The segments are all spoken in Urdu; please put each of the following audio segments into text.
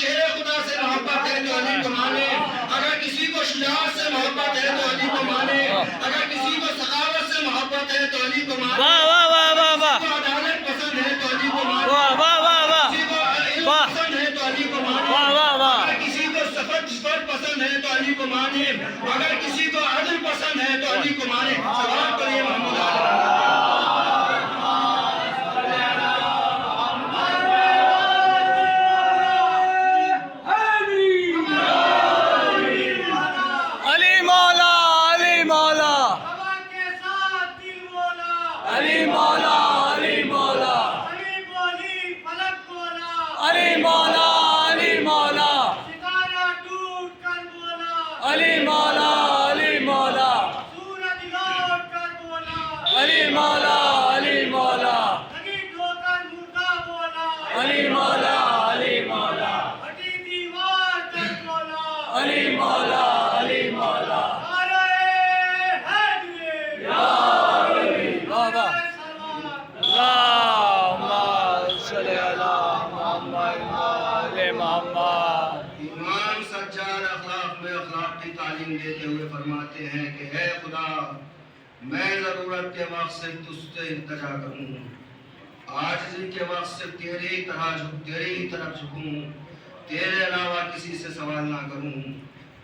شیر خدا سے محبت ہے تو علی کو مانے، اگر کسی کو شجاعت سے محبت ہے تو علی کو مانے، اگر کسی کو سخاوت سے محبت ہے تو علی کو مانے، واہ واہ واہ واہ واہ کسی کو عدالت پسند ہے تو علی کو مانے، واہ واہ واہ واہ کسی کو علم واہ پسند ہے تو علی کو مانے، واہ واہ واہ اگر کسی کو صفت پسند ہے تو علی کو مانے، اگر کسی کو عدل پسند ہے تو علی کو مانے۔ سلام کریے محمد علی۔ علی مولا علی مولا علی مولا علی مولا علی مولا علی مولا علی مولا علی مولا علی مولا علی مولا علی مولا علی مولا علی مولا علی مولا واہ واہ اللہم صلی علی محمد وآل محمد۔ امام سجاد اخلاق میں اخلاق کی تعلیم دیتے ہوئے فرماتے ہیں کہ اے خدا، میں ضرورت کے وقت صرف تجھ سے التجا کروں، عاجزی کے وقت صرف تیری ہی طرف جھکوں، تیرے علاوہ کسی سے سوال نہ کروں،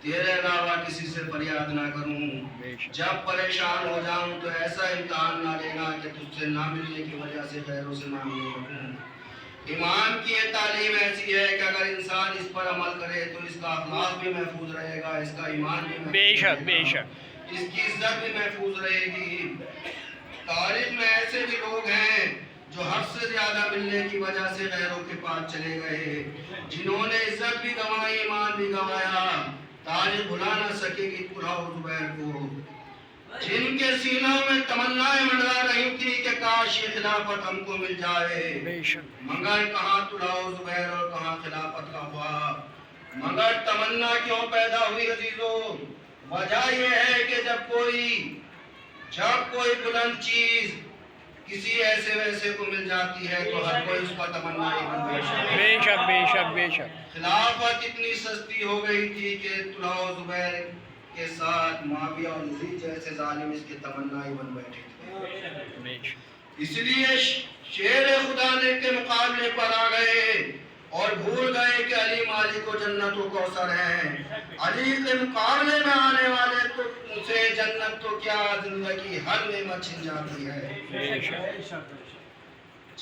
تیرے علاوہ کسی سے فریاد نہ کروں، جب پریشان ہو جاؤں تو ایسا امتحان نہ لینا کہ تجھ سے نہ ملنے کی وجہ سے غیروں سے مانگنے لگوں۔ امام کی یہ تعلیم ایسی ہے کہ اگر انسان اس پر عمل کرے تو اس کا اخلاق بھی محفوظ رہے گا، اس کا ایمان بھی محفوظ بے شک رہے بے گا، شک اس کی عزت بھی محفوظ رہے گی۔ تاریخ میں ایسے بھی لوگ ہیں جو حد سے زیادہ ملنے کی وجہ سے غیروں کے پاس چلے گئے، جنہوں نے عزت بھی گنوائی، ایمان بھی گنوایا۔ تاریخ بھلا نہ سکے گی طلحہ و زبیر کو، جن کے سینوں میں تمنائیں منڈرا رہی تھی کہ کاش یہ خلافت ہم کو مل جائے، بے شک مگر کہاں طلحہ و زبیر اور کہاں خلافت کا خواب۔ مگر تمنا کیوں پیدا ہوئی عزیزو؟ وجہ یہ ہے کہ جب کوئی بلند چیز کسی ایسے ویسے کو مل جاتی ہے تو ہر کوئی اس کا تمنا ہی بن جاتا ہے۔ بے شک بے شک بے شک خلافت اتنی سستی ہو گئی تھی کہ طلحہ و زبیر کے ساتھ معاویہ اور یزید جیسے ظالم اس کے تمنا ہی بن بیٹھے تھے۔ بے شک اس لیے شیر خدا نے کے مقابلے پر آ گئے اور بھول گئے کہ علی مالک و جنت و کوثر ہیں۔ علی کے مقابلے میں آنے والے تو سے جنت تو کیا زندگی ہر نعمت چھن جاتی ہے۔ بے شک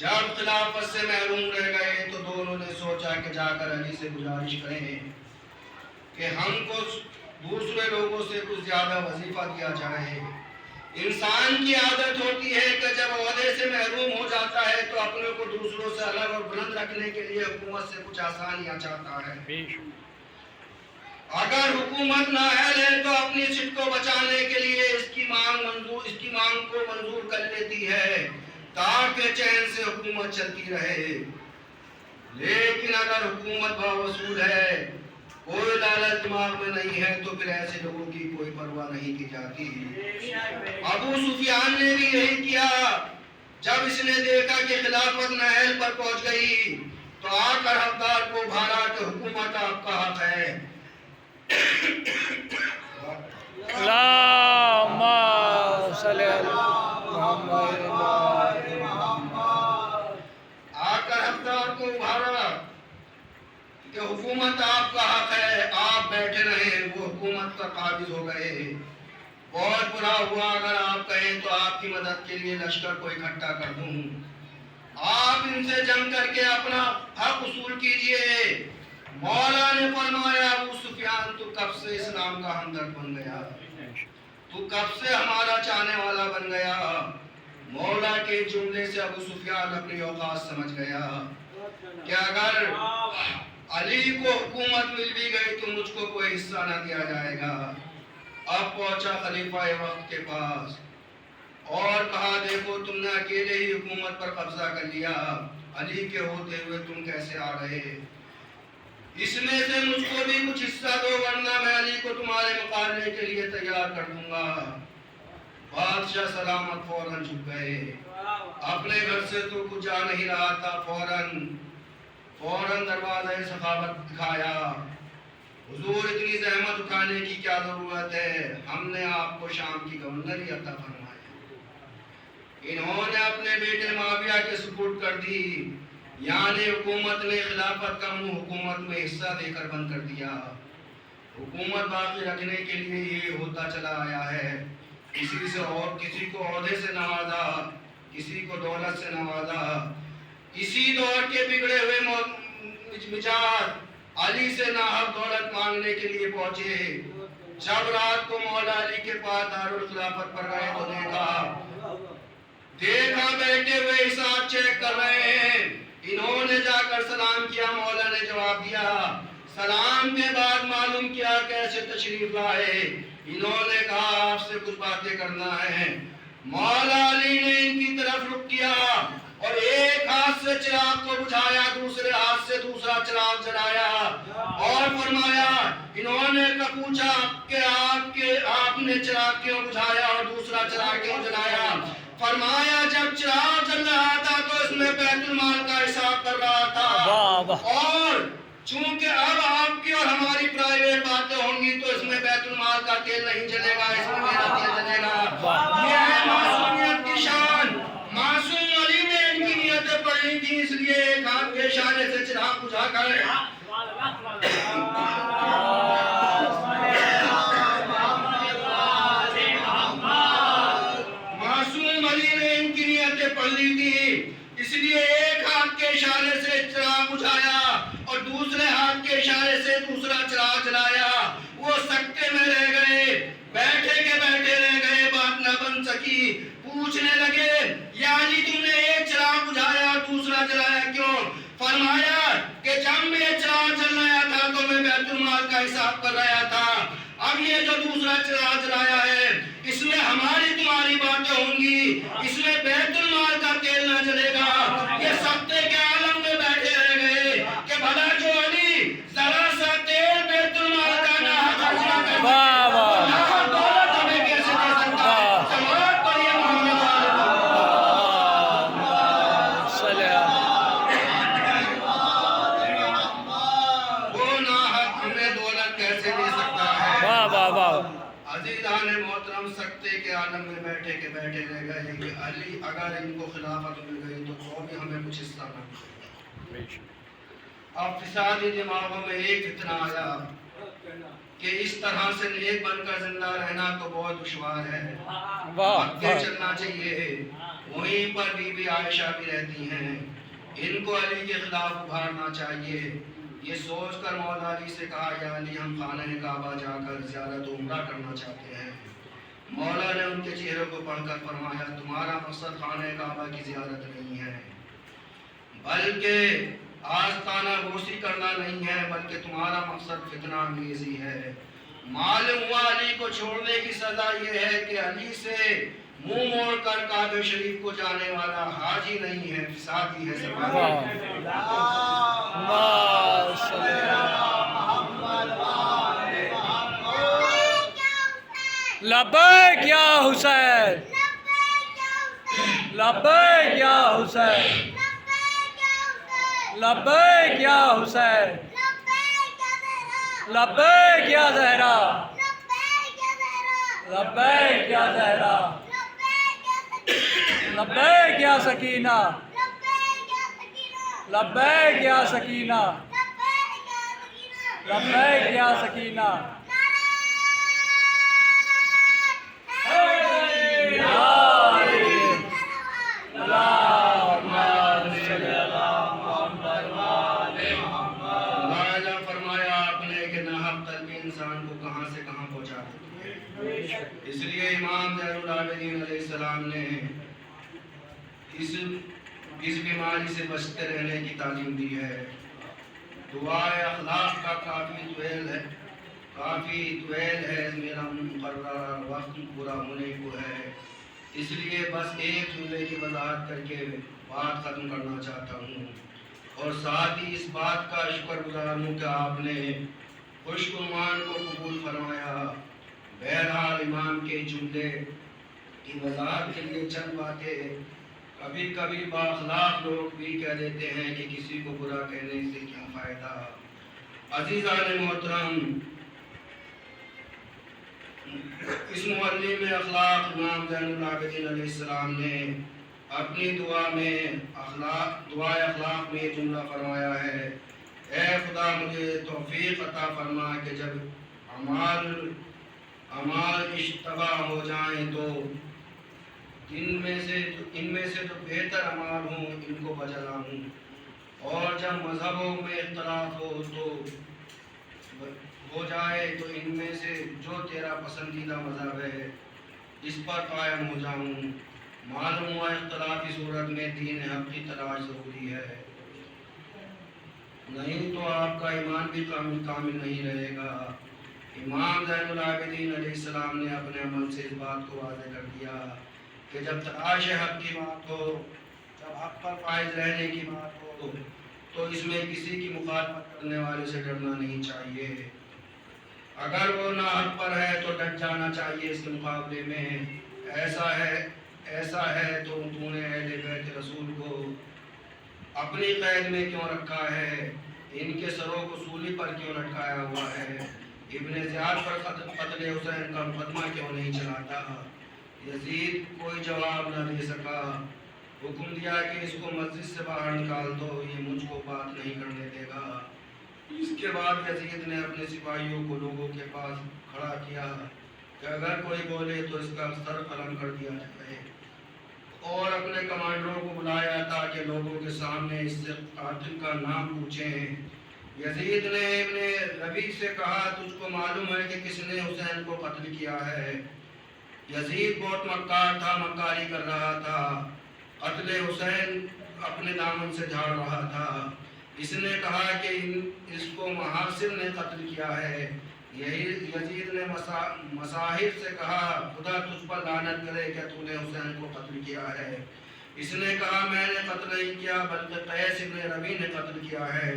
جب خلافت سے محروم رہ گئے تو دونوں نے سوچا کہ جا کر علی سے گزارش کریں کہ ہم کو دوسرے لوگوں سے کچھ زیادہ وظیفہ دیا جائے۔ انسان کی عادت ہوتی ہے کہ جب عہدے سے محروم ہو جاتا ہے تو اپنے کو دوسروں سے الگ اور بلند رکھنے کے لیے حکومت سے کچھ آسانیاں چاہتا ہے۔ بے شک اگر حکومت نااہل ہے تو اپنی سیٹ کو بچانے کے لیے اس کی مانگ کو منظور کر لیتی ہے تاکہ چین سے حکومت چلتی رہے۔ لیکن اگر حکومت باوصول ہے، کوئی لالچ دماغ میں نہیں ہے تو پھر ایسے لوگوں کی کوئی پرواہ نہیں کی جاتی۔ ابو سفیان نے بھی یہی کیا۔ جب اس نے دیکھا کہ خلافت نااہل پر پہنچ گئی تو آ کر حقدار کو بھالا کہ حکومت آپ کا حق ہے۔ اللہم صلی علی محمد وآل محمد۔ آ کر حقدار کو ابھارا کہ حکومت آپ کا حق ہے، آپ بیٹھے رہے، وہ حکومت پر قابض ہو گئے۔ بہت برا ہوا اگر آپ کہیں تو آپ کی مدد کے لیے لشکر کو اکٹھا کر دوں، آپ ان سے جنگ کر کے اپنا حق وصول کیجئے۔ مولا نے فرمایا ابو سفیان تو کب سے اسلام کا ہمدرد بن گیا، تو کب سے ہمارا چاہنے والا بن گیا۔ مولا کے جملے سے ابو سفیان اپنی اوقات سمجھ گیا کہ اگر علی کو حکومت مل بھی گئی تو مجھ کو کوئی حصہ نہ دیا جائے گا۔ اب پہنچا خلیفہ وقت کے پاس اور کہا دیکھو تم نے اکیلے ہی حکومت پر قبضہ کر لیا، علی کے ہوتے ہوئے تم کیسے آ رہے؟ اس میں سے مجھ کو بھی کچھ حصہ دو ورنہ میں علی کو تمہارے مقابلے کے لیے تیار کر دوں گا۔ بادشاہ سلامت فوراً جھک گئے، اپنے گھر سے تو کچھ جا نہیں رہا تھا، فوراً دروازہ سخاوت دکھایا. حضور اتنی زحمت اٹھانے کی کیا ضرورت ہے، ہم نے آپ کو شام کی گورنری عطا فرمایا. انہوں نے اپنے بیٹے معاویہ کے سپرد کر دی، یعنی حکومت نے خلافت کا منہ حکومت میں حصہ دے کر بند کر دیا. حکومت باقی رکھنے کے لیے یہ ہوتا چلا آیا ہے، کسی کو عہدے سے نوازا، کسی کو دولت سے نوازا. اسی دور کے بگڑے ہوئے مزاج علی سے ناحق دولت مانگنے کے لیے پہنچے. جب رات کو مولا علی کے پاس دارالخلافت پر گئے تو دیکھا بیٹھے ہوئے حساب چیک کر رہے ہیں. انہوں نے جا کر سلام کیا، مولا نے جواب دیا. سلام کے بعد معلوم کیا کیسے تشریف لائے. انہوں نے کہا آپ سے کچھ باتیں کرنا ہے. مولا علی نے ان کی طرف رخ کیا اور ایک ہاتھ سے چراغ کو بجھایا، دوسرے ہاتھ سے دوسرا چراغ جلایا اور فرمایا. انہوں نے پوچھا کہ آپ نے چراغ کیوں بجھایا اور دوسرا چراغ کیوں جلایا؟ فرمایا جب چراغ جل رہا تھا تو اس میں بیت المال کا حساب کر رہا تھا، اور چونکہ اب آپ کی اور ہماری پرائیویٹ باتیں ہوں گی تو اس میں بیت المال کا تیل نہیں جلے گا، اس میں میرا تیل جلے گا. یہ ہے معصومیت کی شان. معصوم علی نے ان کی نیتیں پڑھی تھی، اس لیے ایک ہاتھ کے اشارے سے چراغ بجھا کر اس لیے ایک ہاتھ کے اشارے سے چراغ بجھایا اور دوسرے ہاتھ کے اشارے سے دوسرا چراغ جلایا. وہ سکتے میں رہ گئے، بیٹھے کے بیٹھے رہ گئے، بات نہ بن سکی. پوچھنے لگے یا علی تم نے ایک چراغ بجھایا اور دوسرا جلایا کیوں؟ فرمایا کہ جب میں چراغ جل رہا تھا تو میں بیت المال کا حساب کر رہا تھا. اب یہ جو دوسرا چراغ جلایا ہے اس میں ہماری تمہاری باتیں ہوں گی، اس میں بیت المال کا تیل نہ جلے گا. یہ سکتے کے عالم میں بیٹھے رہ گئے کہ بھلا جو علی ذرا سا تیل بیت المال کا نہ خرچ نہ کر سکے، دولت ہمیں کیسے دے سکتا ہے؟ سماعت پڑھیے محمد وہ ناحق ہمیں دولت کیسے دے سکتا ہے؟ عزیزان محترم، سکتے کے عالم میں بیٹھے کے بیٹھے رہ گئے کہ علی اگر ان کو خلافت مل گئی تو بھی ہمیں کچھ حصہ نہ ملے گا. اب فسادی دماغوں میں ایک فتنہ آیا کہ اس طرح سے نیک بن کر زندہ رہنا تو بہت دشوار ہے، مکے چلنا چاہیے. وہیں پر بی بی عائشہ بھی رہتی ہیں، ان کو علی کے خلاف ابھارنا چاہیے. یہ سوچ کر مولا علی سے کہا یا علی ہم خانہ کعبہ جا کر زیارت و عمرہ کرنا چاہتے ہیں. مولا نے ان کے چہرے کو پڑھ کر فرمایا تمہارا مقصد خانہ کعبہ کی زیارت نہیں ہے، بلکہ آستانہ بوسی کرنا نہیں ہے، بلکہ تمہارا مقصد فتنہ انگیزی ہے. معلوم ہوا علی کو چھوڑنے کی سزا یہ ہے کہ علی سے منہ موڑ کر کعبہ شریف کو جانے والا حاجی نہیں ہے، فسادی ہے. لبیک یا حسین، لبیک یا حسین، لبیک یا حسین، لبیک یا زہرا، لبیک یا زہرا، لبیک یا سکینہ، لبیک یا سکینہ، لبیک یا سکینہ. انسان کو کہاں سے کہاں پہنچا دیتی ہے. اس لیے امام زین العابدین علیہ السلام نے اس بیماری سے بچتے رہنے کی تعلیم دی ہے. دعائے اخلاق کا کافی طویل ہے، میرا مقررہ وقت پورا ہونے کو ہے، اس لیے بس ایک جملے کی وضاحت کر کے بات ختم کرنا چاہتا ہوں، اور ساتھ ہی اس بات کا شکر گزار ہوں کہ آپ نے خوش عنوان کو قبول فرمایا. بہرحال امام کے جملے کی وضاحت کے لیے چند باتیں کبھی کبھی بااخلاق لوگ بھی کہہ دیتے ہیں کہ کسی کو برا کہنے سے کیا فائدہ۔ عزیزان محترم، اس معلم اخلاق امام زین العابدین علیہ السلام نے اپنی دعائے اخلاق میں یہ جملہ فرمایا ہے: اے خدا مجھے توفیق عطا فرما کہ جب اعمال اشتباہ ہو جائیں تو ان میں سے جو بہتر اعمال ہوں ان کو بجا لاؤں، اور جب مذہبوں میں اختلاف ہو جائے تو ان میں سے جو تیرا پسندیدہ مذہب ہے اس پر قائم ہو جاؤں۔ معلوم ہوا اختلافی صورت میں دین حق کی تلاش ضروری ہے، نہیں تو آپ کا ایمان بھی کامل نہیں رہے گا۔ امام زین العابدین علیہ السلام نے اپنے عمل سے اس بات کو واضح کر دیا کہ جب تلاش حق کی بات ہو، جب حق پر فائز رہنے کی بات ہو تو اس میں کسی کی مخالفت کرنے والے سے ڈرنا نہیں چاہیے۔ اگر وہ ناحق پر ہے تو ڈٹ جانا چاہیے اس کے مقابلے میں۔ ایسا ہے تو نے اہل بیت رسول کو اپنی قید میں کیوں رکھا ہے؟ ان کے سروں کو سولی پر کیوں لٹکایا ہوا ہے؟ ابن زیاد پر قتل حسین کا مقدمہ کیوں نہیں چلاتا؟ یزید کوئی جواب نہ دے سکا، حکم دیا کہ اس کو مسجد سے باہر نکال دو، یہ مجھ کو بات نہیں کرنے دے گا۔ اس کے بعد یزید نے اپنے سپاہیوں کو لوگوں کے پاس کھڑا کیا کہ اگر کوئی بولے تو اس کا سر قلم کر دیا جائے، اور اپنے کمانڈروں کو بلایا تاکہ لوگوں کے سامنے اس سے قاتل کا نام پوچھیں۔ یزید نے ابن ربیع سے کہا تجھ کو معلوم ہے کہ کس نے حسین کو قتل کیا ہے؟ یزید بہت مکار تھا، مکاری کر رہا تھا، قتل حسین اپنے دامن سے جھاڑ رہا تھا۔ اس نے کہا کہ اس کو محاصر نے قتل کیا ہے۔ یزید نے مصاحب سے کہا خدا تجھ پر لعنت کرے کہ تو نے حسین کو قتل کیا ہے۔ اس نے کہا میں نے قتل نہیں کیا بلکہ قیس ابن ربیع نے قتل کیا ہے۔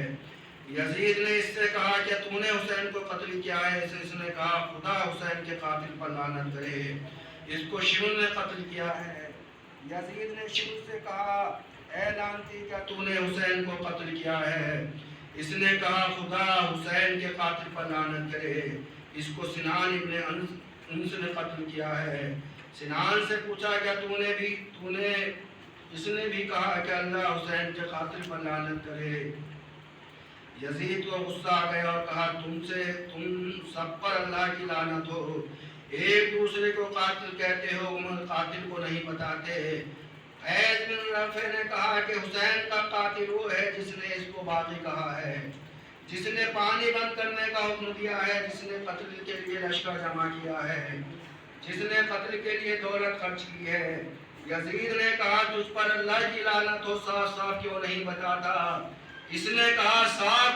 یزید نے اس سے کہا کہ تو نے حسین کو قتل کیا ہے۔ اس نے کہا خدا حسین کے قاتل پر لعنت کرے، اس کو شمر نے قتل کیا ہے۔ یزید نے شمر سے کہا اے لعنتی کیا تو نے حسین کو قتل کیا ہے؟ اس نے کہا خدا حسین کے قاتل پر لعنت کرے، اس کو سنان ابن انس نے قتل کیا ہے۔ سنان سے پوچھا کیا اس نے بھی کہا کہ اللہ حسین کے قاتل پر لعنت کرے۔ یزید کو غصہ آ گیا اور کہا تم سب پر اللہ کی لعنت ہو، ایک دوسرے کو قاتل کہتے ہو مگر قاتل کو نہیں بتاتے۔ قیس بن رفع نے کہا کہ حسین کا قاتل وہ ہے جس نے اس کو باغی کہا ہے، جس نے پانی بند کرنے کا حکم دیا ہے، جس نے قتل کے لیے لشکر جمع کیا ہے، جس نے قتل کے لیے دولت خرچ کی ہے۔ یزید نے کہا تجھ پر اللہ کی لعنت ہو، صاف صاف کیوں نہیں بتاتا؟ اس نے کہا صاف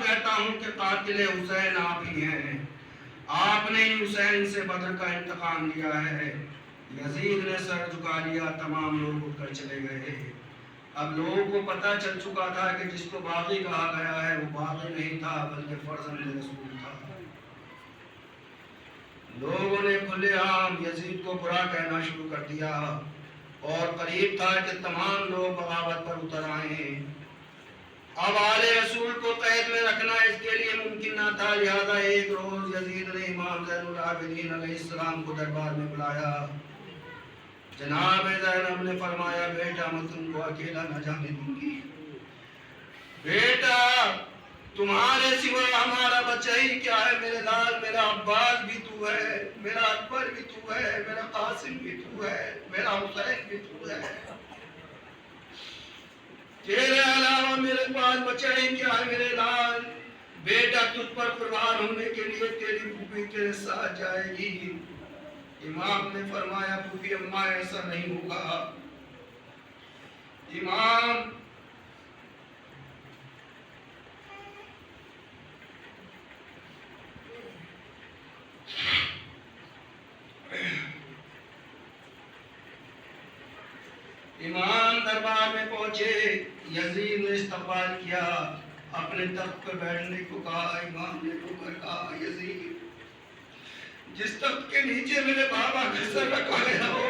کہتا ہوں کہ قاتل حسین آپ ہی ہیں، آپ نے حسین سے بدر کا انتقام لیا ہے۔ یزید نے سر جھکا لیا، تمام لوگ اٹھ کر چلے گئے۔ اب لوگوں کو پتہ چل چکا تھا کہ جس کو باغی کہا گیا ہے وہ باغی نہیں تھا بلکہ فرزند رسول تھا۔ لوگوں نے کھلے عام یزید کو برا کہنا شروع کر دیا اور قریب تھا کہ تمام لوگ بغاوت پر اتر آئیں۔ اب آل رسول کو قید میں رکھنا اس کے لیے ممکن نہ تھا، لہذا ایک روز یزید نے امام زین العابدین علیہ السلام کو دربار میں بلایا۔ جناب زینب نے فرمایا بیٹا میں تم کو اکیلا نہ جانے دوں گی، بیٹا تمہارے سوا ہمارا بچہ ہی کیا ہے؟ میرے لال میرا عباس بھی تو ہے، میرا اکبر بھی تو ہے، میرا قاسم بھی تو ہے، میرا حسین بھی تو ہے، تیرے علاوہ میرے پاس بچہ ہی کیا ہے میرے لال؟ بیٹا تجھ پر قربان ہونے کے لیے تیری پھوپھی تیرے ساتھ جائے گی۔ امام نے فرمایا پھوپھی اماں ایسا نہیں ہوگا۔ امام دربار میں پہنچے، یزید نے استقبال کیا، اپنے تخت پر بیٹھنے کو کہا۔ امام نے رو کر کہا یزید جس تخت کے نیچے میرے بابا کا سر رکھا گیا ہو